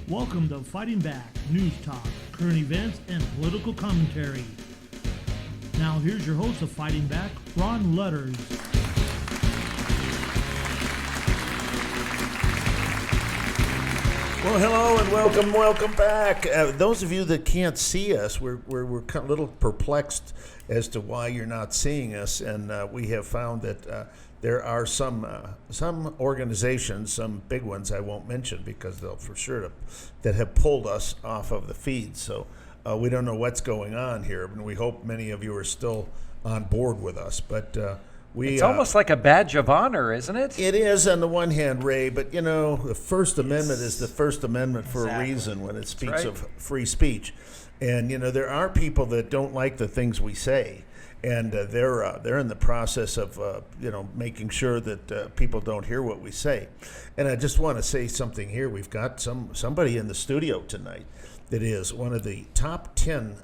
Welcome to Fighting Back, news talk, current events, and political commentary. Now here's your host of Fighting Back, Ron Ludders. Well, hello and welcome back. Those of you that can't see us, we're a little perplexed as to why you're not seeing us, and we have found that there are some organizations, some big ones I won't mention because they'll for sure that have pulled us off of the feed. So we don't know what's going on here, and we hope many of you are still on board with us. But it's almost like a badge of honor, isn't it? It is on the one hand, Ray, but you know, the First Amendment is the First Amendment for a reason when it speaks of free speech. And you know, there are people that don't like the things we say, and they're in the process of making sure that people don't hear what we say. And I just want to say something here. We've got somebody in the studio tonight that is one of the top 10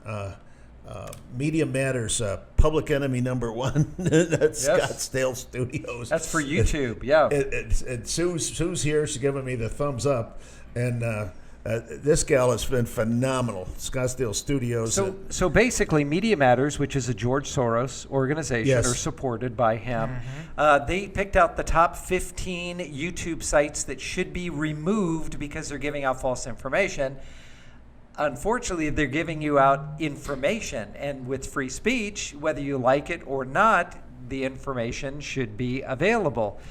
Media Matters public enemy number one at Scottsdale Studios. That's for YouTube, yeah. And Sue's here. She's giving me the thumbs up. And this gal has been phenomenal. Scottsdale Studios. So basically, Media Matters, which is a George Soros organization, or supported by him, they picked out the top 15 YouTube sites that should be removed because they're giving out false information. Unfortunately, they're giving you out information, and with free speech, whether you like it or not, the information should be available.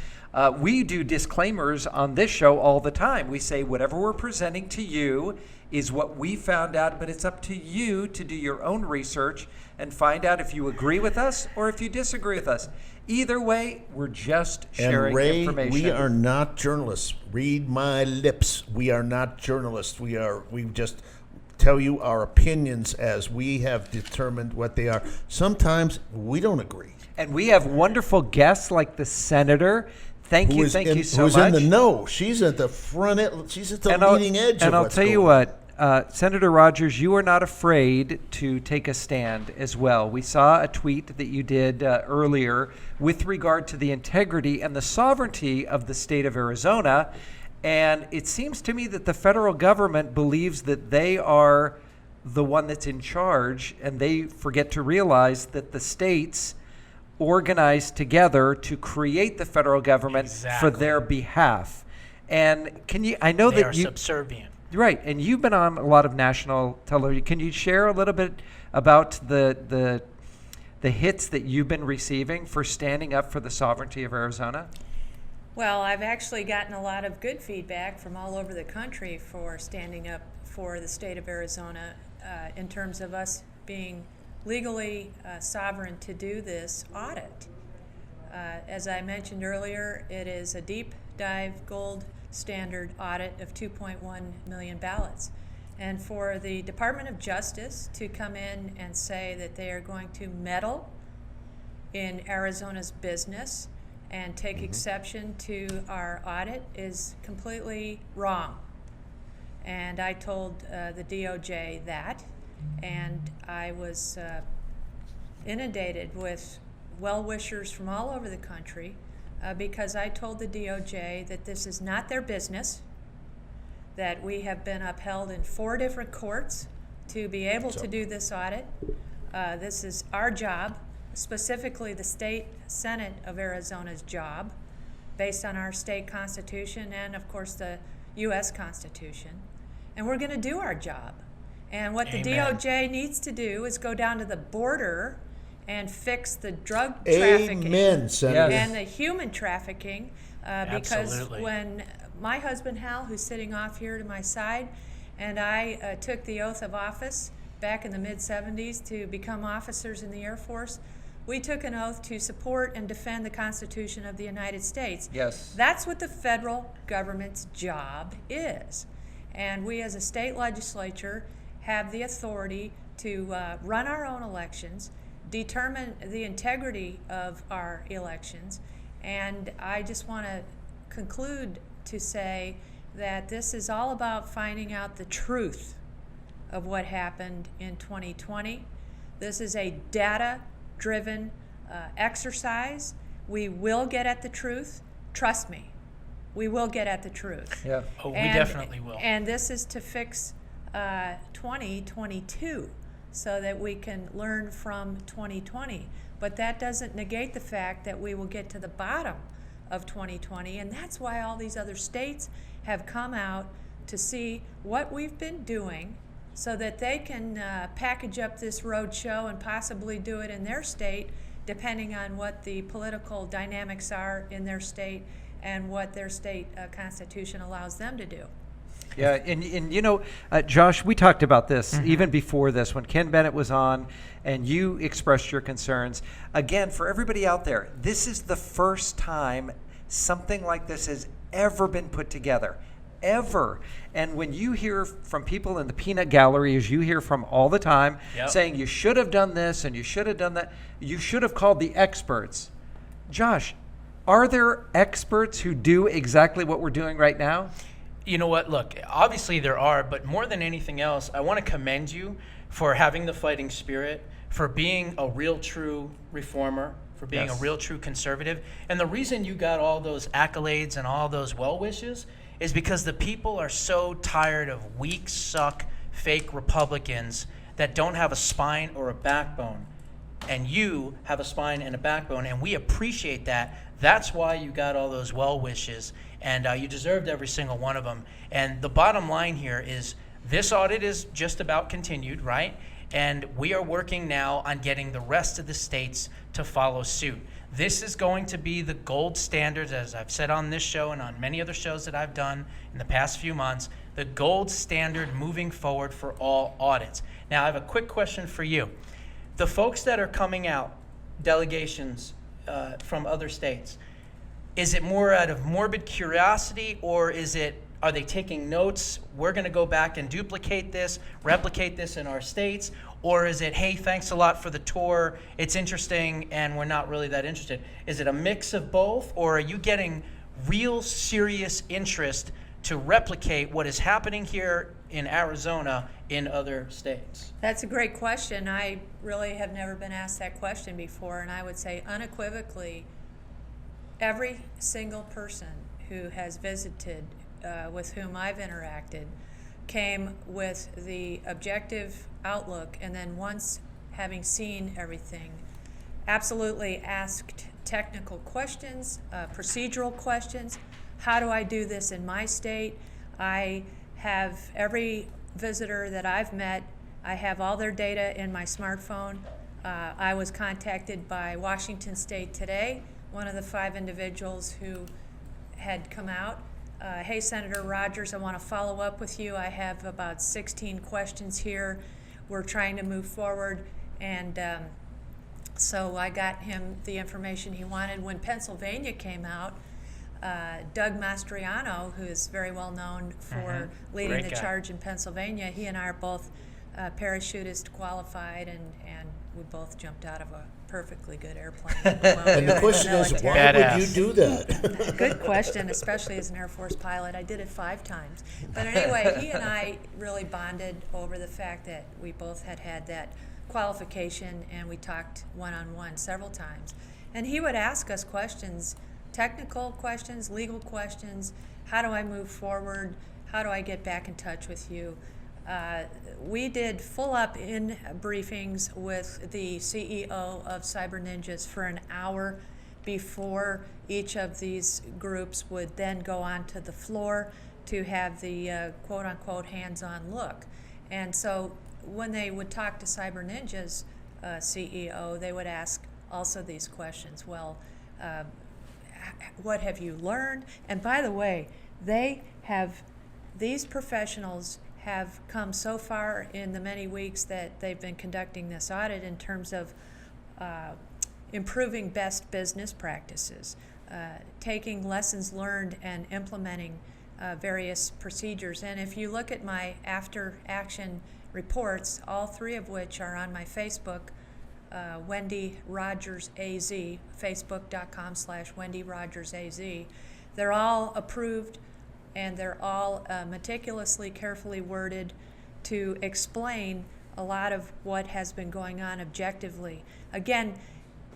We do disclaimers on this show all the time. We say whatever we're presenting to you is what we found out, but it's up to you to do your own research and find out if you agree with us or if you disagree with us. Either way, we're just sharing and Ray, information. We are not journalists. Read my lips. We are not journalists. We just tell you our opinions as we have determined what they are. Sometimes we don't agree. And we have wonderful guests like the senator. Thank you so much. Who's in the know. She's at the front end. She's at the leading edge of what's going on. And I'll tell you what, Senator Rogers, you are not afraid to take a stand as well. We saw a tweet that you did earlier with regard to the integrity and the sovereignty of the state of Arizona. And it seems to me that the federal government believes that they are the one that's in charge, and they forget to realize that the states organized together to create the federal government for their behalf. And I know that they are subservient. Right, and you've been on a lot of national television. Can you share a little bit about the hits that you've been receiving for standing up for the sovereignty of Arizona? Well, I've actually gotten a lot of good feedback from all over the country for standing up for the state of Arizona in terms of us being legally sovereign to do this audit. As I mentioned earlier, it is a deep dive gold standard audit of 2.1 million ballots. And for the Department of Justice to come in and say that they are going to meddle in Arizona's business and take exception to our audit is completely wrong. And I told the DOJ that, and I was inundated with well-wishers from all over the country because I told the DOJ that this is not their business, that we have been upheld in 4 different courts to be able to do this audit. This is our job, specifically the state Senate of Arizona's job, based on our state constitution and, of course, the U.S. Constitution. And we're going to do our job. And what the DOJ needs to do is go down to the border and fix the drug trafficking and the human trafficking. Because when my husband Hal, who's sitting off here to my side, and I took the oath of office back in the mid-'70s to become officers in the Air Force, we took an oath to support and defend the Constitution of the United States. Yes. That's what the federal government's job is. And we as a state legislature have the authority to run our own elections, determine the integrity of our elections, and I just want to conclude to say that this is all about finding out the truth of what happened in 2020. This is a data-driven exercise. We will get at the truth. Trust me. we will get at the truth. Yeah. Oh, we definitely will. And this is to fix 2022 so that we can learn from 2020. But that doesn't negate the fact that we will get to the bottom of 2020, and that's why all these other states have come out to see what we've been doing so that they can package up this road show and possibly do it in their state, depending on what the political dynamics are in their state and what their state constitution allows them to do. Yeah, and Josh, we talked about this even before this when Ken Bennett was on and you expressed your concerns. Again, for everybody out there, this is the first time something like this has ever been put together. Ever. And when you hear from people in the peanut gallery, as you hear from all the time, saying you should have done this and you should have done that, you should have called the experts. Josh, are there experts who do exactly what we're doing right now? You know what? Look, obviously there are, but more than anything else, I want to commend you for having the fighting spirit, for being a real true reformer, for being a real true conservative. And the reason you got all those accolades and all those well wishes is because the people are so tired of weak, suck, fake Republicans that don't have a spine or a backbone. And you have a spine and a backbone, and we appreciate that. That's why you got all those well wishes, and you deserved every single one of them. And the bottom line here is this audit is just about continued, right? And we are working now on getting the rest of the states to follow suit. This is going to be the gold standard, as I've said on this show and on many other shows that I've done in the past few months, the gold standard moving forward for all audits. Now, I have a quick question for you. The folks that are coming out, delegations from other states, is it more out of morbid curiosity, or are they taking notes? We're going to go back and duplicate this, replicate this in our states, or is it, hey, thanks a lot for the tour, it's interesting, and we're not really that interested? Is it a mix of both, or are you getting real serious interest to replicate what is happening here in Arizona in other states? That's a great question. I really have never been asked that question before, and I would say unequivocally, every single person who has visited with whom I've interacted came with the objective outlook, and then once having seen everything, absolutely asked technical questions, procedural questions. How do I do this in my state? I have every visitor that I've met, I have all their data in my smartphone. I was contacted by Washington State today, one of the 5 individuals who had come out. Hey, Senator Rogers, I want to follow up with you. I have about 16 questions here. We're trying to move forward. And so I got him the information he wanted. When Pennsylvania came out, Doug Mastriano, who is very well known for leading the charge in Pennsylvania, he and I are both parachutist qualified, and we both jumped out of a perfectly good airplane. And the question is, why would you do that? Good question, especially as an Air Force pilot. I did it 5 times. But anyway, he and I really bonded over the fact that we both had that qualification, and we talked one-on-one several times. And he would ask us questions, technical questions, legal questions. How do I move forward? How do I get back in touch with you? We did full-up in briefings with the CEO of Cyber Ninjas for an hour before each of these groups would then go onto the floor to have the quote-unquote hands-on look. And so when they would talk to Cyber Ninjas CEO, they would ask also these questions. Well, what have you learned? And by the way, these professionals have come so far in the many weeks that they've been conducting this audit in terms of improving best business practices, taking lessons learned and implementing various procedures. And if you look at my after action reports, all 3 of which are on my Facebook, Wendy Rogers AZ, facebook.com/Wendy Rogers AZ, they're all approved, and they're all meticulously, carefully worded to explain a lot of what has been going on objectively. Again,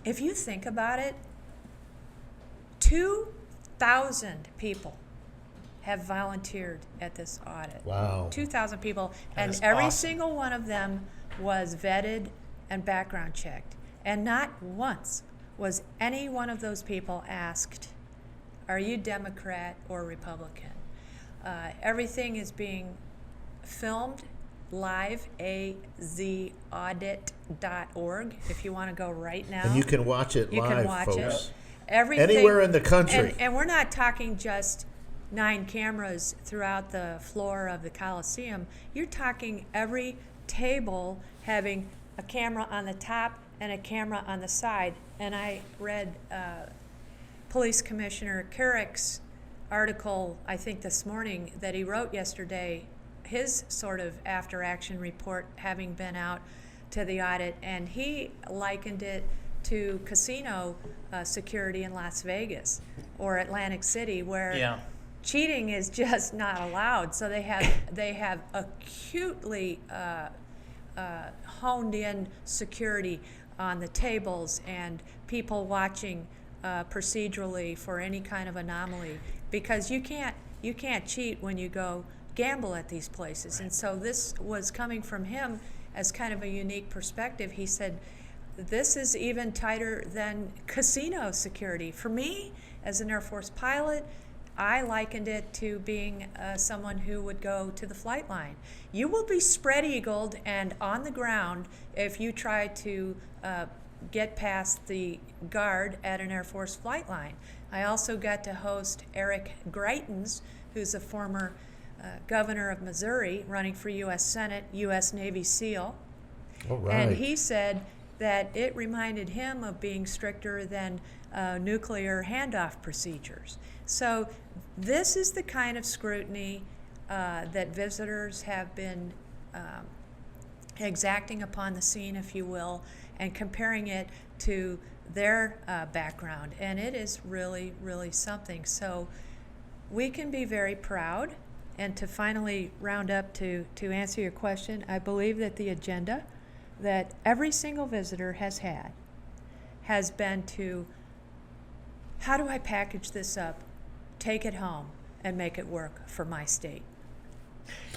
if you think about it, 2,000 people have volunteered at this audit. Wow. 2,000 people, That and is every awesome. single one of them was vetted and background checked. And not once was any one of those people asked, are you Democrat or Republican? Everything is being filmed live, azaudit.org, if you want to go right now. And you can watch it You live, can watch folks. it. Everything, Anywhere in the country. and we're not talking just 9 cameras throughout the floor of the Coliseum. You're talking every table having a camera on the top and a camera on the side. And I read Police Commissioner Carrick's article, I think this morning, that he wrote yesterday, his sort of after-action report, having been out to the audit, and he likened it to casino security in Las Vegas or Atlantic City, where cheating is just not allowed. So they have acutely honed in security on the tables and people watching procedurally for any kind of anomaly, because you can't cheat when you go gamble at these places. And so this was coming from him as kind of a unique perspective. He said, this is even tighter than casino security. For me, as an Air Force pilot, I likened it to being someone who would go to the flight line. You will be spread-eagled and on the ground if you try to get past the guard at an Air Force flight line. I also got to host Eric Greitens, who's a former governor of Missouri, running for U.S. Senate, U.S. Navy SEAL. All right. And he said that it reminded him of being stricter than nuclear handoff procedures. So this is the kind of scrutiny that visitors have been exacting upon the scene, if you will, and comparing it to their background. And it is really, really something. So we can be very proud. And to finally round up to answer your question, I believe that the agenda that every single visitor has had has been to, how do I package this up, take it home, and make it work for my state?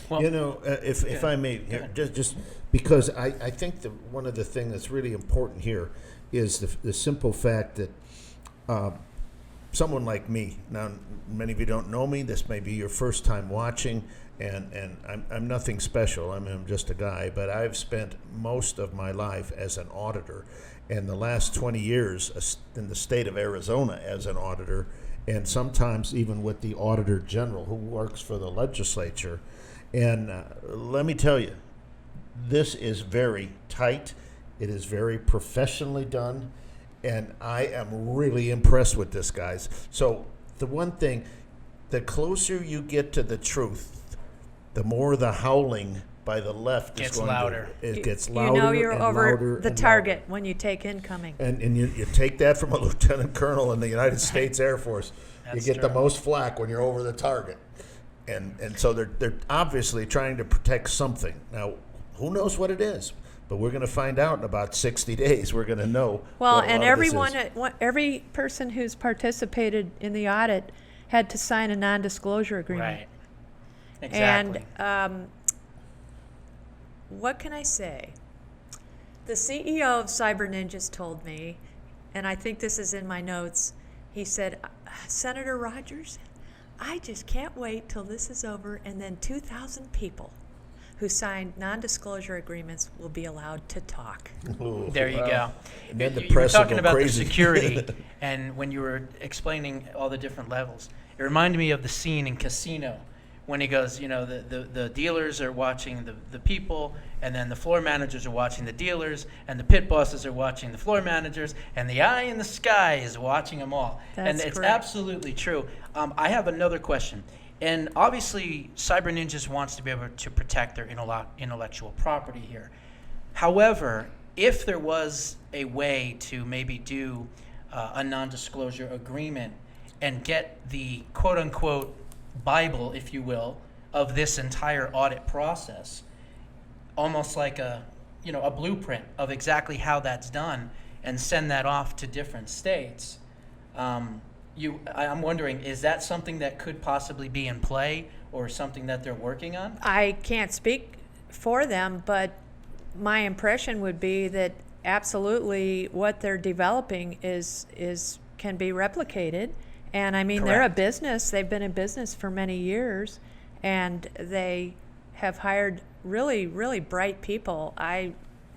Well, if I may, just because I think one of the things that's really important here is the simple fact that someone like me, now many of you don't know me, this may be your first time watching, and I'm nothing special, I'm just a guy, but I've spent most of my life as an auditor, and the last 20 years in the state of Arizona as an auditor, and sometimes even with the Auditor General who works for the legislature. And let me tell you, this is very tight, it is very professionally done, and I am really impressed with this, guys. So the one thing, the closer you get to the truth, the more the howling by the left Gets is going louder. It gets louder. You know you're and over louder the and target louder. when you take incoming. And you take that from a lieutenant colonel in the United States Air Force. That's you get the true. most flack when you're over the target. And so they're obviously trying to protect something. Now, who knows what it is? But we're going to find out in about 60 days. We're going to know. Well, what a and lot of this is. every person who's participated in the audit had to sign a non-disclosure agreement. Right. Exactly. And what can I say? The CEO of Cyber Ninjas told me, and I think this is in my notes, he said, Senator Rogers, I just can't wait till this is over and then 2,000 people who signed non-disclosure agreements will be allowed to talk. Ooh, There you go. And then the You were press will talking go about crazy. the security, and when you were explaining all the different levels, it reminded me of the scene in Casino when he goes, the dealers are watching the people, and then the floor managers are watching the dealers, and the pit bosses are watching the floor managers, and the eye in the sky is watching them all. And That's it's correct. absolutely true. I have another question. And obviously, Cyber Ninjas wants to be able to protect their intellectual property here. However, if there was a way to maybe do a non-disclosure agreement and get the quote-unquote Bible, if you will, of this entire audit process, almost like a blueprint of exactly how that's done, and send that off to different states, I'm wondering, is that something that could possibly be in play or something that they're working on? I can't speak for them, but my impression would be that absolutely what they're developing can be replicated. And I mean, they're a business. They've been in business for many years, and they have hired really, really bright people.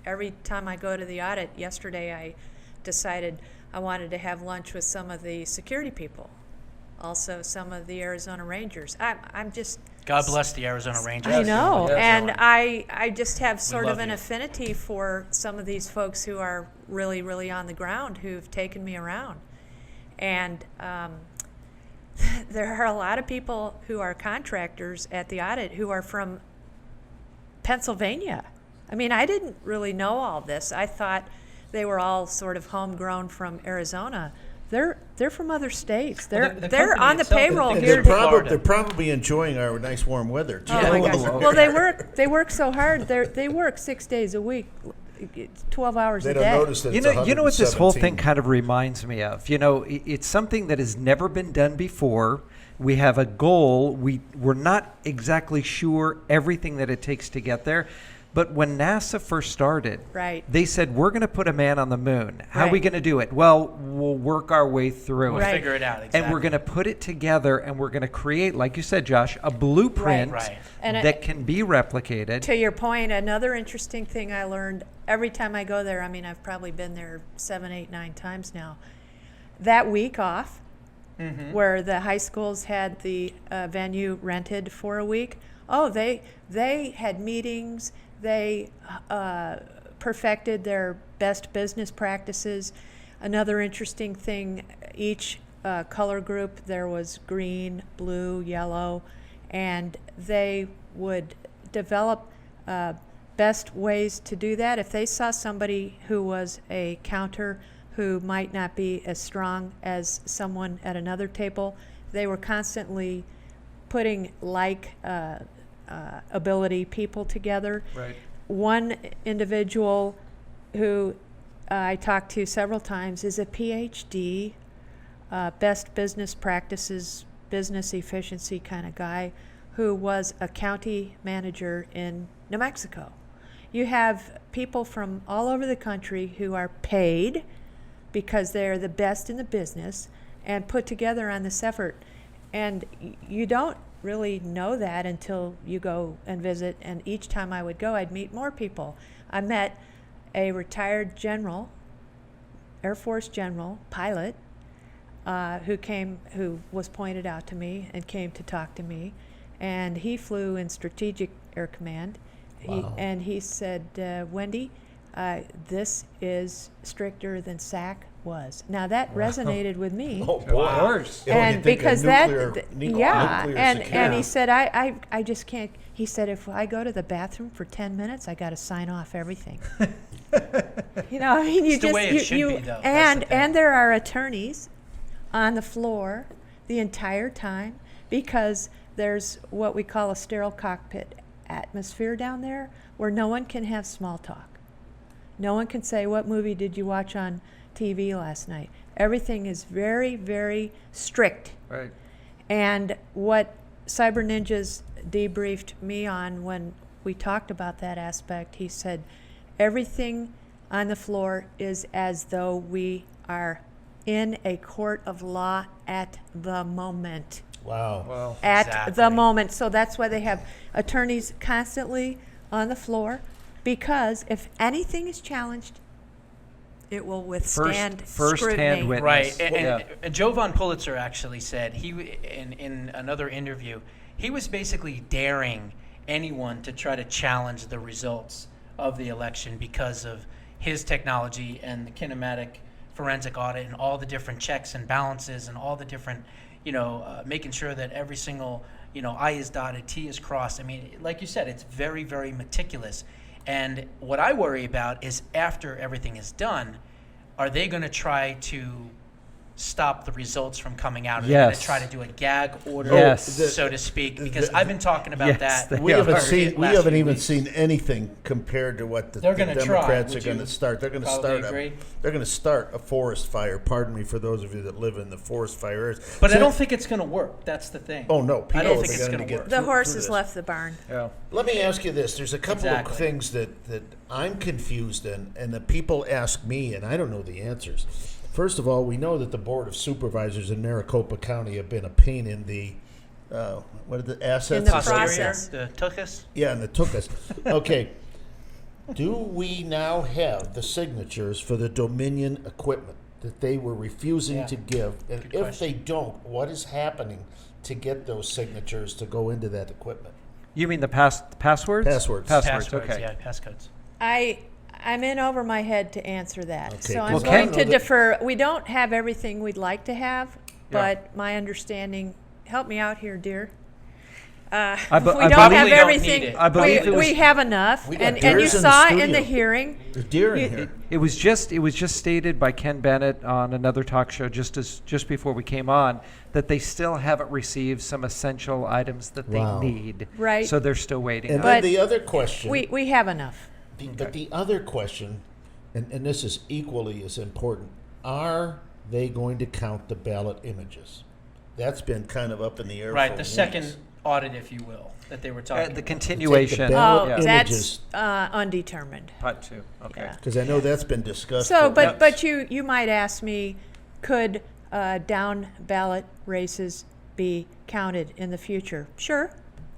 Every time I go to the audit, yesterday I decided I wanted to have lunch with some of the security people, also some of the Arizona Rangers. I'm just... God bless the Arizona Rangers. I know, Yes. and I just have sort of love an you. affinity for some of these folks who are really, really on the ground, who've taken me around. And there are a lot of people who are contractors at the audit who are from Pennsylvania. I mean, I didn't really know all this. I thought they were all sort of homegrown from Arizona. They're from other states. They're the they're company on the itself- payroll and here. They're probably enjoying our nice warm weather too. Oh my gosh! Well, they work so hard. They work 6 days a week, 12 hours They a don't day. notice that You it's know what this whole thing 117. kind of reminds me of? It's something that has never been done before. We have a goal. We're not exactly sure everything that it takes to get there. But when NASA first started, Right. they said, we're going to put a man on the moon. How are we Right. going to do it? Well, we'll work our way through We'll it. Right. figure it out. Exactly. And we're going to put it together, and we're going to create, like you said, Josh, a blueprint Right. And that can be replicated. To your point, another interesting thing I learned every time I go there, I mean, I've probably been there 7, 8, 9 times now, that week off, where the high schools had the venue rented for a week, they had meetings, they perfected their best business practices. Another interesting thing, each color group, there was green, blue, yellow, and they would develop best ways to do that. If they saw somebody who was a counter who might not be as strong as someone at another table, they were constantly putting ability people together. Right. One individual who I talked to several times is a PhD, best business practices, business efficiency kind of guy, who was a county manager in New Mexico. You have people from all over the country who are paid because they're the best in the business and put together on this effort. And you don't really know that until you go and visit. And each time I would go, I'd meet more people. I met a retired general, Air Force general, pilot, who was pointed out to me and came to talk to me. And he flew in Strategic Air Command. Wow. He said, Wendy, this is stricter than SAC was. Now that resonated with me. Oh, boy. Of course. Yeah, when you And think of because nuclear and security. he said, I just can't. He said, if I go to the bathroom for 10 minutes, I got to sign off everything. I mean, It's the way it should be, though. That's the thing. and there are attorneys on the floor the entire time because there's what we call a sterile cockpit atmosphere down there where no one can have small talk. No one can say, what movie did you watch on TV last night? Everything is very, very strict. Right. And what Cyber Ninjas debriefed me on when we talked about that aspect, he said, everything on the floor is as though we are in a court of law at the moment. Wow. Well, At Exactly. the moment. So that's why they have attorneys constantly on the floor, because if anything is challenged, it will withstand First-hand scrutiny. witness. Right, and, Yeah. and Jovan Pulitzer actually said in another interview, he was basically daring anyone to try to challenge the results of the election because of his technology and the kinematic forensic audit and all the different checks and balances and all the different, making sure that every single, I is dotted, T is crossed. I mean, like you said, it's very, very meticulous. And what I worry about is after everything is done, are they going to try to stop the results from coming out. Or Yes. they're going to try to do a gag order, Yes. so to speak, because I've been talking about Yes, that. We haven't are. seen. We Last haven't few even weeks. seen anything compared to what the They're gonna try. Democrats are Would going you to start. They're going to probably start. agree? They're going to start a forest fire. Pardon me for those of you that live in the forest fire areas. But I So- don't think it's going to work. That's the thing. Oh no! People I don't are think it's gonna going to get work. The through horses this. left the barn. Yeah. Let me ask you this: there's a couple Exactly. of things that I'm confused in, and the people ask me, and I don't know the answers. First of all, we know that the Board of Supervisors in Maricopa County have been a pain in the what are the assets? In the Is that- process. The tuchus? Yeah, and it took us. Okay. Do we now have the signatures for the Dominion equipment that they were refusing Yeah. to give? And Good if question. they don't, what is happening to get those signatures to go into that equipment? You mean the passwords? Passwords. Passwords. Okay. Yeah, passcodes. I'm in over my head to answer that. Okay, So I'm well, going Ken- to defer. We don't have everything we'd like to have, Yeah. but my understanding, help me out here, dear. be- We I don't probably have don't need everything. it. I believe we, it was- we have enough. We got And you deers in the saw in the studio. hearing. There's deer in here. It was just stated by Ken Bennett on another talk show just before we came on that they still haven't received some essential items that they Wow. need. Right. So they're still waiting. And on then But the other question. We have enough. But the other question, and this is equally as important, are they going to count the ballot images? That's been kind of up in the air. Right, for the weeks. second audit, if you will, that they were talking the about. continuation. ballot Oh, Yeah. that's images. undetermined. Part two. Okay. Yeah. Because I know that's been discussed. So, for but weeks. you might ask me, could down ballot races be counted in the future? Sure.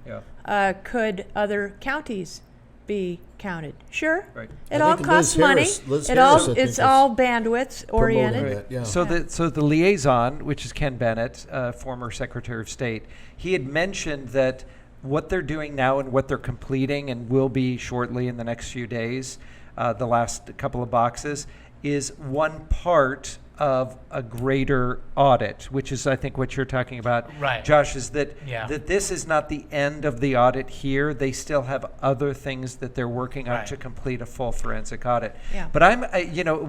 Yeah. Could other counties be counted? Sure. Right. It I all think costs Liz money. Harris- Liz It Harris, I all think, it's is all bandwidth oriented. Promoting that, yeah. So the liaison, which is Ken Bennett, former Secretary of State, he had mentioned that what they're doing now and what they're completing and will be shortly in the next few days, the last couple of boxes, is one part of a greater audit, which is I think what you're talking about, Right. Josh, is that Yeah. that this is not the end of the audit here. They still have other things that they're working on Right. to complete a full forensic audit. Yeah. But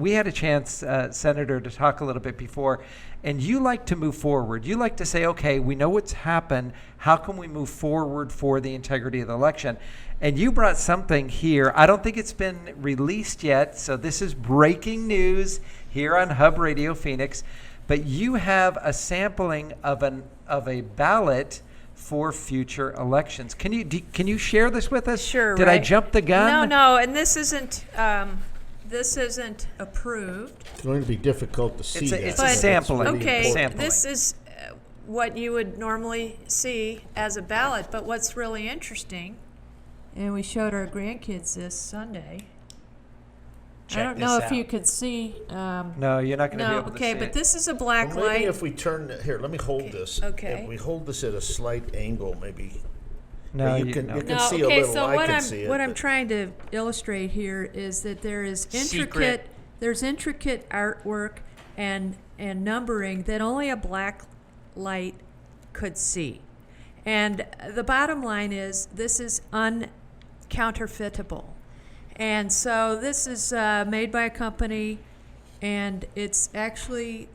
we had a chance, Senator, to talk a little bit before, and you like to move forward. You like to say, okay, we know what's happened. How can we move forward for the integrity of the election? And you brought something here. I don't think it's been released yet, so this is breaking news here on Hub Radio Phoenix. But you have a sampling of a ballot for future elections. Can you share this with us? Sure. Did I right? jump the gun? No, and this isn't approved. It's going to be difficult to see that. It's a But- sampling. Really Okay, important. Sampling. this is what you would normally see as a ballot, but what's really interesting, and we showed our grandkids this Sunday. I Check don't know this if you out. could see. No, you're not going to be No, able to okay, see but it. this is a black Well, maybe light. if we turn here, let me hold this. okay. If we hold this at a slight angle, maybe. No, you can- no. you can No, see a okay, little. so I what can I'm see it, what I'm but- trying to illustrate here is that there is Secret. there's intricate artwork and numbering that only a black light could see. And the bottom line is this is uncounterfeitable. And so this is made by a company, and it's actually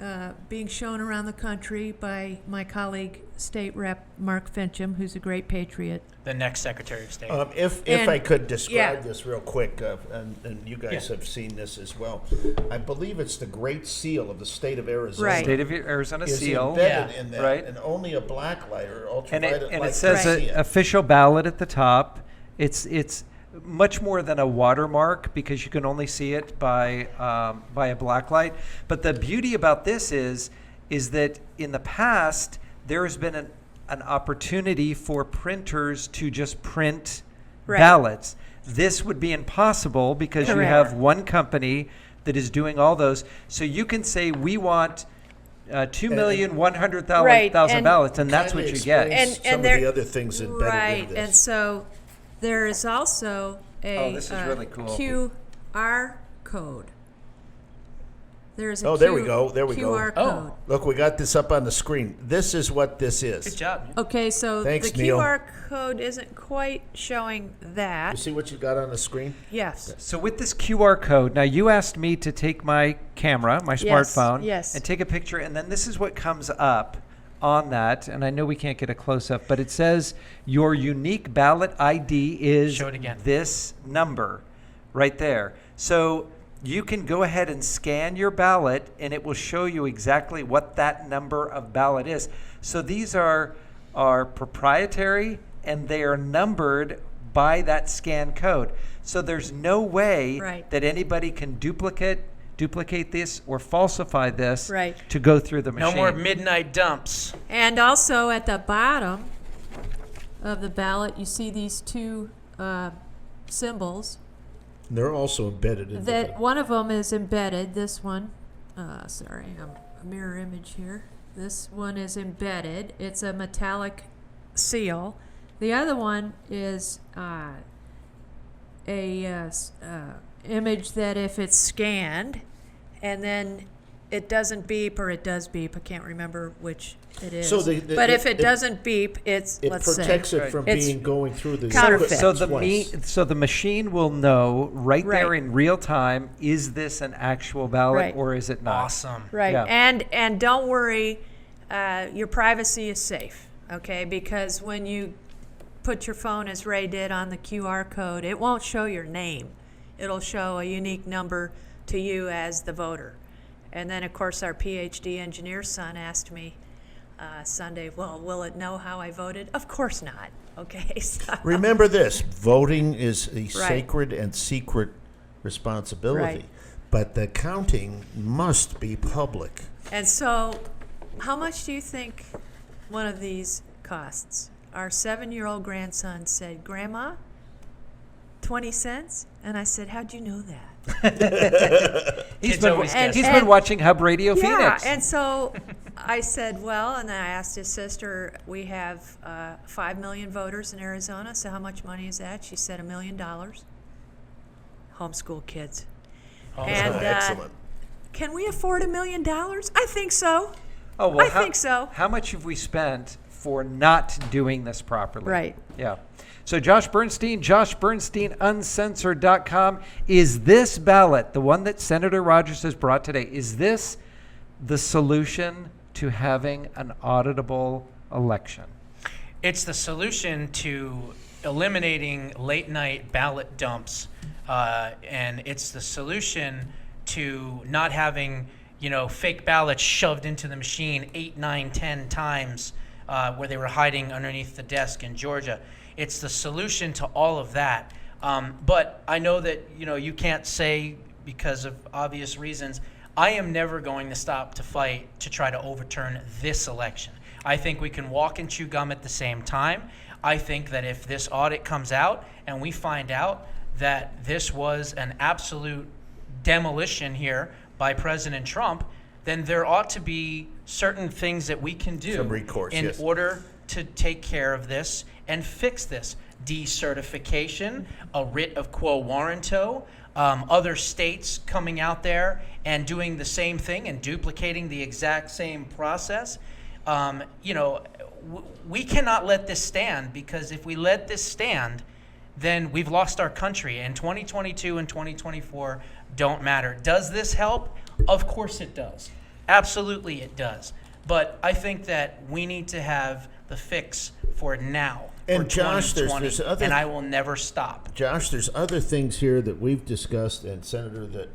being shown around the country by my colleague, State Rep Mark Fincham, who's a great patriot. The next Secretary of State. If And- I could describe yeah. this real quick, and you guys Yeah. have seen this as well, I believe it's the Great Seal of the state of Arizona. Right. State of Arizona is seal. embedded Yeah. in that, Right. and only a black light or And ultraviolet it, and light it says can see it. official ballot at the top. It's much more than a watermark because you can only see it by a black light. But the beauty about this is that in the past there has been an opportunity for printers to just print Right. ballots. This would be impossible because you Correct. have one company that is doing all those. So you can say we want 2,100,000 Right, and- ballots, and that's Kindly what you get. explain And- some and of there- the other things embedded Right, in this. and so there is also a Oh, this is really cool. QR code. There's a there we go. There we QR go. code. Look, we got this up on the screen. This is what this is. Good job. Okay, so Thanks, the Neil. QR code isn't quite showing You that. see what you got on the screen? Yes. So with this QR code, now you asked me to take my camera, my smartphone, yes. and take a picture, and then this is what comes up on that, and I know we can't get a close-up, but it says your unique ballot ID is Show it again. this number right there. So you can go ahead and scan your ballot, and it will show you exactly what that number of ballot is. So these are proprietary, and they are numbered by that scan code. So there's no way Right. that anybody can duplicate this or falsify this Right. to go through the machine. No more midnight dumps. And also at the bottom of the ballot, you see these two symbols. They're also embedded in That one of them is embedded. This one, sorry, a mirror image here. This one is embedded. It's a metallic seal. The other one is image that if it's scanned and then it doesn't beep or it does beep, I can't remember which it is. So but if it doesn't beep, it's It let's protects say it from It's being going through the counterfeit. So twice. so the machine will know right there Right. in real time, is this an actual ballot Right. or is it not? Awesome. Right, Yeah. and don't worry, your privacy is safe, okay? Because when you put your phone, as Ray did, on the QR code, it won't show your name. It'll show a unique number to you as the voter. And then, of course, our PhD engineer son asked me Sunday, well, will it know how I voted? Of course not, okay? So, Remember this, voting is a sacred and secret responsibility. Right. But the counting must be public. and so, how much do you think one of these costs? Our 7-year-old grandson said, Grandma, 20 cents? And I said, how'd you know that? He's Kids always guess. been watching Hub Radio Phoenix. Yeah, and so I said, well, and then I asked his sister, we have 5 million voters in Arizona, so how much money is that? She said $1 million. Homeschool kids. And Excellent. can we afford $1 million? I think so. Oh, well, I think so. How much have we spent for not doing this properly? Right. Yeah. So Josh Bernstein, JoshBernsteinUncensored.com. Is this ballot, the one that Senator Rogers has brought today, is this the solution to having an auditable election? It's the solution to eliminating late night ballot dumps, and it's the solution to not having fake ballots shoved into the machine 8, 9, 10 times where they were hiding underneath the desk in Georgia. It's the solution to all of that. But I know that you can't say, because of obvious reasons, I am never going to stop to fight to try to overturn this election. I think we can walk and chew gum at the same time. I think that if this audit comes out and we find out that this was an absolute demolition here by President Trump, then there ought to be certain things that we can do Some recourse, in yes. order to take care of this and fix this. Decertification, a writ of quo warranto, other states coming out there and doing the same thing and duplicating the exact same process. We cannot let this stand, because if we let this stand, then we've lost our country, and 2022 and 2024 don't matter. Does this help? Of course it does. Absolutely it does. But I think that we need to have the fix for now, And for Josh, 2020, there's other- and I will never stop. Josh, there's other things here that we've discussed, and Senator, that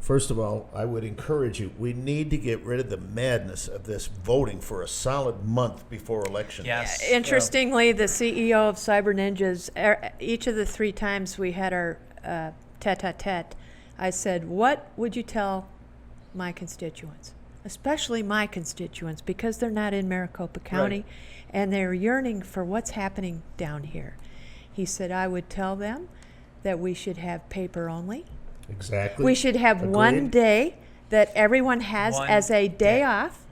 first of all, I would encourage you, we need to get rid of the madness of this voting for a solid month before election. Yes. Interestingly, the CEO of Cyber Ninjas, each of the 3 times we had our tete-a-tete, I said, what would you tell my constituents, especially my constituents, because they're not in Maricopa County, Right. and they're yearning for what's happening down here. He said, I would tell them that we should have paper only. Exactly. We should have one Agreed. day that everyone has One as a day day. off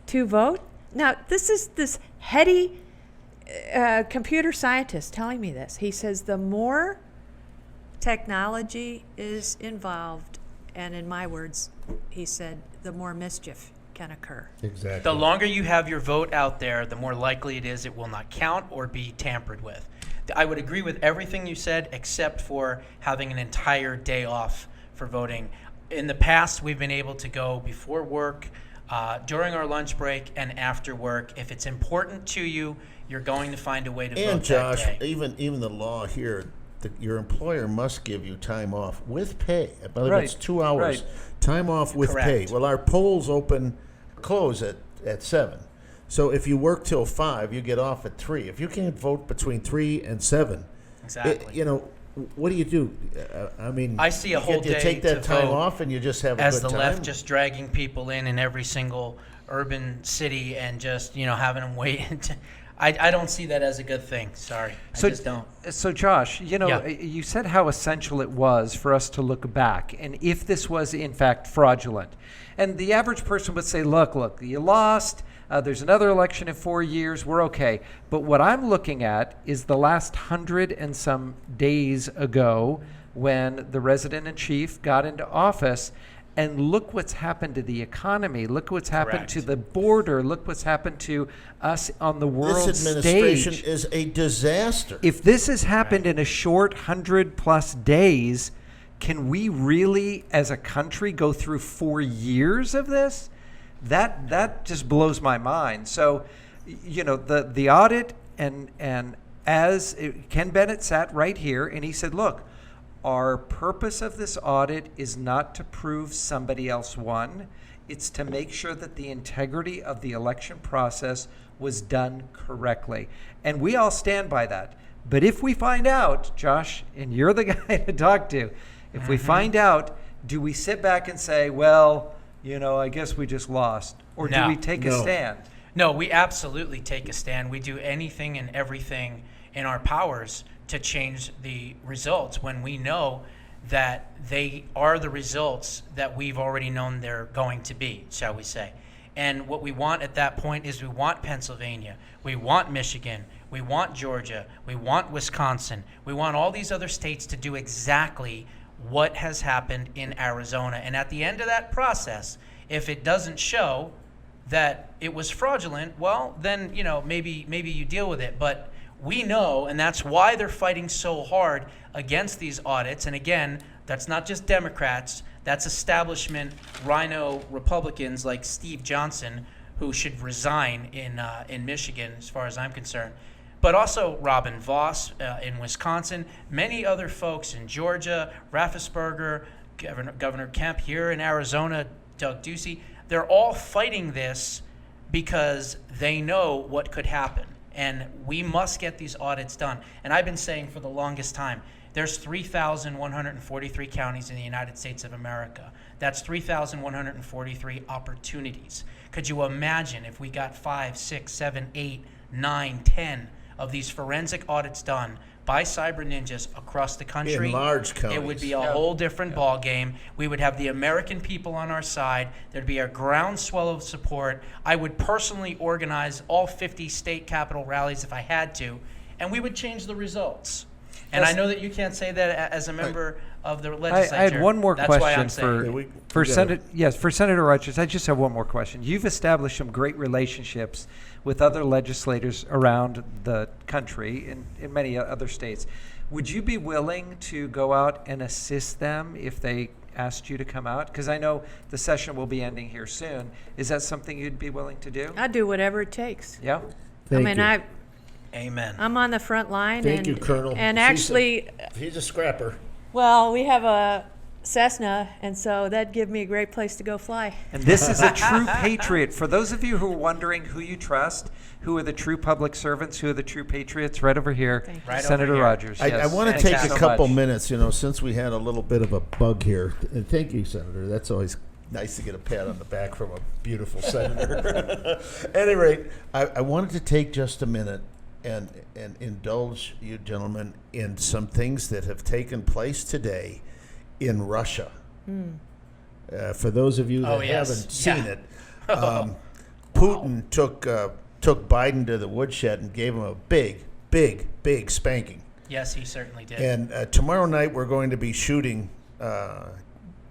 to vote. Now, this is this heady computer scientist telling me this. He says the more technology is involved And in my words, he said, the more mischief can occur. Exactly. The longer you have your vote out there, the more likely it is it will not count or be tampered with. I would agree with everything you said except for having an entire day off for voting. In the past, we've been able to go before work, during our lunch break, and after work. If it's important to you, you're going to find a way to vote And Josh, that day. even the law here, that your employer must give you time off with pay. I believe Right, it's 2 hours. right. Time off with Correct. pay. Well, our polls close at 7. So if you work till 5, you get off at 3. If you can't vote between 3 and 7, Exactly. what do you do? I mean, I see a whole you day take that to time vote off and you just have a as good the time. left just dragging people in every single urban city and just having them wait. I don't see that as a good thing. Sorry, I just don't. So Josh, Yeah. you said how essential it was for us to look back, and if this was in fact fraudulent, and the average person would say, look, you lost. There's another election in 4 years. We're okay. But what I'm looking at is the last 100 and some days ago when the resident-in-chief got into office. And look what's happened to the economy. Look what's happened Correct. to the border. Look what's happened to us on the world This administration stage. is a disaster. If this has happened in a short 100+ days, can we really, as a country, go through 4 years of this? That just blows my mind. So, the audit and as Ken Bennett sat right here and he said, look, our purpose of this audit is not to prove somebody else won. It's to make sure that the integrity of the election process was done correctly. And we all stand by that. But if we find out, Josh, and you're the guy to talk to, if we find out, do we sit back and say, well, I guess we just lost? Or do No. we take a No. stand? No, we absolutely take a stand. We do anything and everything in our powers to change the results when we know that they are the results that we've already known they're going to be, shall we say. And what we want at that point is we want Pennsylvania, we want Michigan, we want Georgia, we want Wisconsin, we want all these other states to do exactly what has happened in Arizona. And at the end of that process, if it doesn't show that it was fraudulent, well, then, maybe you deal with it. But we know, and that's why they're fighting so hard against these audits. And again, that's not just Democrats, that's establishment rhino Republicans like Steve Johnson, who should resign in Michigan, as far as I'm concerned. But also Robin Voss in Wisconsin, many other folks in Georgia, Raffensperger, Governor Kemp here in Arizona, Doug Ducey. They're all fighting this because they know what could happen. And we must get these audits done. And I've been saying for the longest time, there's 3,143 counties in the United States of America. That's 3,143 opportunities. Could you imagine if we got 5, 6, 7, 8, 9, 10 of these forensic audits done by cyber ninjas across the country? In large counties. It would be a whole different ball game. We would have the American people on our side. There'd be a groundswell of support. I would personally organize all 50 state capital rallies if I had to, and we would change the results. And I know that you can't say that as a member of the legislature. I had one more That's why question I'm saying. for Senator Rogers. I just have one more question. You've established some great relationships with other legislators around the country in many other states. Would you be willing to go out and assist them if they asked you to come out? Because I know the session will be ending here soon. Is that something you'd be willing to do? I'd do whatever it takes. Yeah. Thank you. Amen. I'm on the front line. Thank you, Colonel. And actually, He's a scrapper. well, we have a Cessna, and so that'd give me a great place to go fly. And this is a true patriot. For those of you who are wondering who you trust, who are the true public servants, who are the true patriots, right over here, Thank you. Right Senator over here. Rogers. I Yes. want to Thank take you a so couple much. minutes, since we had a little bit of a bug here. And thank you, Senator. That's always nice to get a pat on the back from a beautiful senator. At any rate, I wanted to take just a minute and indulge you gentlemen in some things that have taken place today in Russia. For those of you that haven't seen it, Putin took Biden to the woodshed and gave him a big spanking. Yes, he certainly did. And tomorrow night we're going to be shooting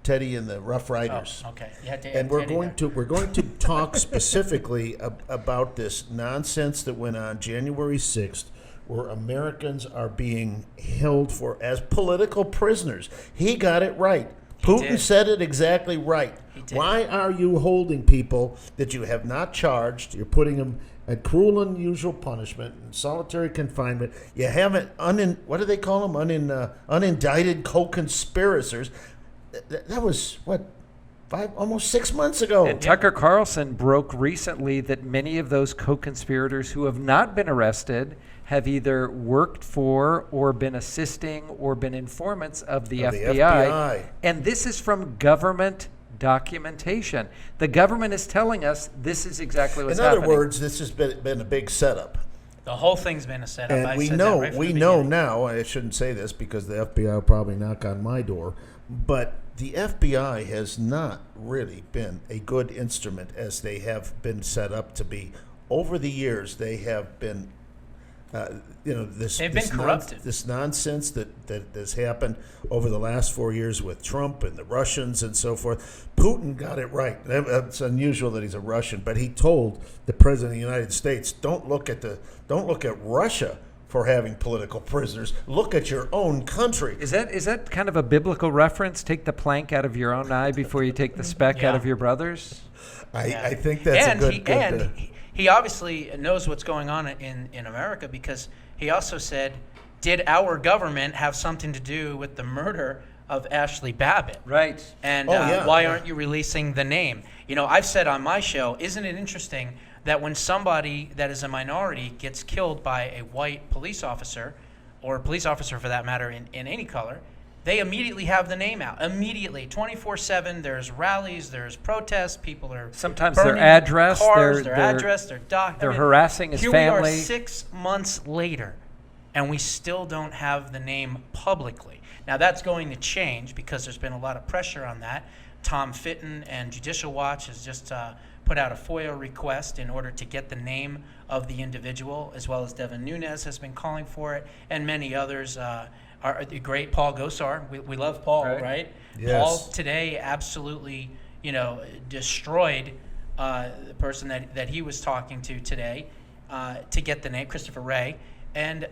Teddy and the Rough Riders. Oh, okay. You had to And add we're Teddy going there. to talk specifically about this nonsense that went on January 6th, where Americans are being held as political prisoners. He got it right. Putin did. said it exactly right. He did. Why are you holding people that you have not charged? You're putting them at cruel and unusual punishment and solitary confinement. You haven't what do they call them? Unindicted co-conspirators. That was almost 6 months ago. And Tucker Carlson broke recently that many of those co-conspirators who have not been arrested have either worked for or been assisting or been informants of the FBI. And this is from government documentation. The government is telling us this is exactly what's happening. In other words, this has been a big setup. The whole thing's been a setup. And we know now, I shouldn't say this because the FBI will probably knock on my door, but the FBI has not really been a good instrument as they have been set up to be. Over the years, they have been they've been corrupted. This nonsense that has happened over the last 4 years with Trump and the Russians and so forth. Putin got it right. It's unusual that he's a Russian, but he told the president of the United States, don't look at Russia for having political prisoners. Look at your own country. Is that kind of a biblical reference? Take the plank out of your own eye before you take the speck out of your brother's? I think that's a good. He obviously knows what's going on in America because he also said, did our government have something to do with the murder of Ashley Babbitt? Right. And why aren't you releasing the name? I've said on my show, isn't it interesting that when somebody that is a minority gets killed by a white police officer, or a police officer for that matter in any color, they immediately have the name out. Immediately, 24/7. There's rallies, there's protests. People are sometimes burning their address, cars, their address, their doc. They're harassing his family. Here we are 6 months later, and we still don't have the name publicly. Now that's going to change because there's been a lot of pressure on that. Tom Fitton and Judicial Watch has just put out a FOIA request in order to get the name of the individual, as well as Devin Nunes has been calling for it, and many others. The great Paul Gosar. We love Paul, right? Yes. Paul today absolutely, destroyed the person that he was talking to today to get the name, Christopher Wray. And,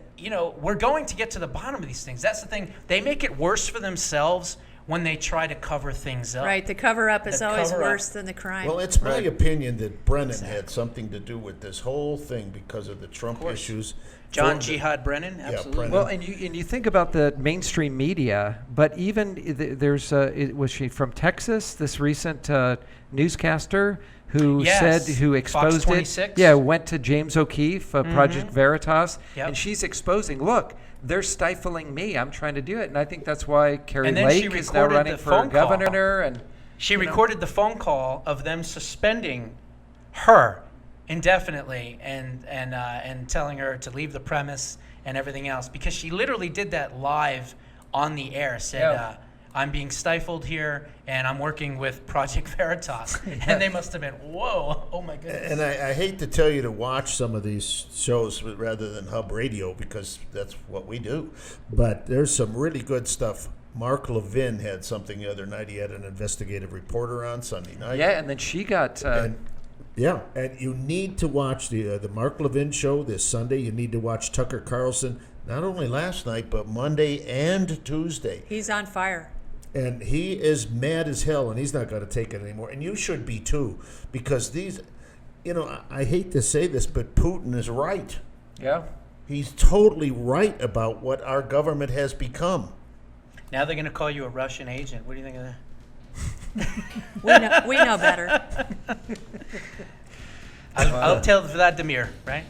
we're going to get to the bottom of these things. That's the thing. They make it worse for themselves when they try to cover things up. Right, the cover-up is always worse than the crime. Well, it's my opinion that Brennan had something to do with this whole thing because of the Trump issues. John Jihad Brennan, absolutely. Brennan. Well, and you think about the mainstream media, but even there's was she from Texas? This recent newscaster who exposed Fox 26. it. Yeah, went to James O'Keefe, Project Veritas, and she's exposing. Look, they're stifling me. I'm trying to do it, and I think that's why Carrie Lake is now running for governor. And she recorded the phone call of them suspending her indefinitely and telling her to leave the premise and everything else, because she literally did that live on the air. Said, I'm being stifled here, and I'm working with Project Veritas. And they must have been, whoa, oh my goodness. And I hate to tell you to watch some of these shows rather than Hub Radio, because that's what we do. But there's some really good stuff. Mark Levin had something the other night. He had an investigative reporter on Sunday night. Yeah, and then she got... and you need to watch the Mark Levin show this Sunday. You need to watch Tucker Carlson, not only last night, but Monday and Tuesday. He's on fire. And he is mad as hell, and he's not going to take it anymore. And you should be too, because these, I hate to say this, but Putin is right. Yeah. He's totally right about what our government has become. Now they're going to call you a Russian agent. What do you think of that? We know better. I'll tell Vladimir, right?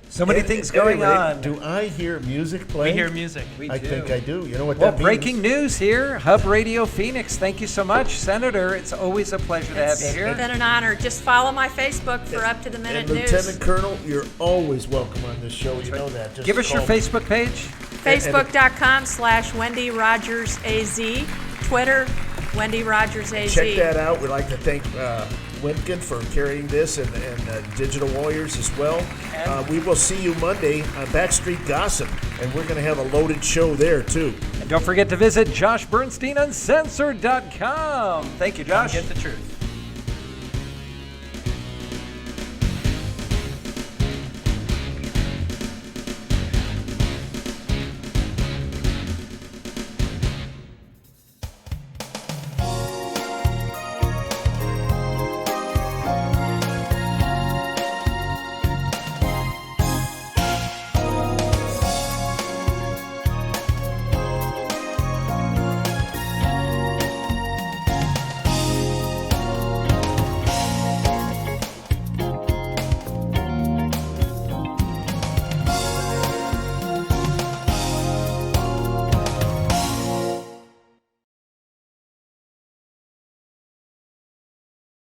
So many things going on. Do I hear music playing? We hear music. I think I do. You know what Well, that means? breaking news here. Hub Radio Phoenix. Thank you so much, Senator. It's always a pleasure to have you here. It's been an honor. Just follow my Facebook for up-to-the-minute And news. Lieutenant Colonel, you're always welcome on this show. You know that. Just Give us your call me. Facebook page. Facebook.com/Wendy Rogers AZ. Twitter, Wendy Rogers AZ. Check that out. We'd like to thank Wintkin for carrying this, and Digital Warriors as well. We will see you Monday on Backstreet Gossip, and we're going to have a loaded show there, too. And don't forget to visit Josh Bernstein Uncensored.com. Thank you, Josh. Get the truth.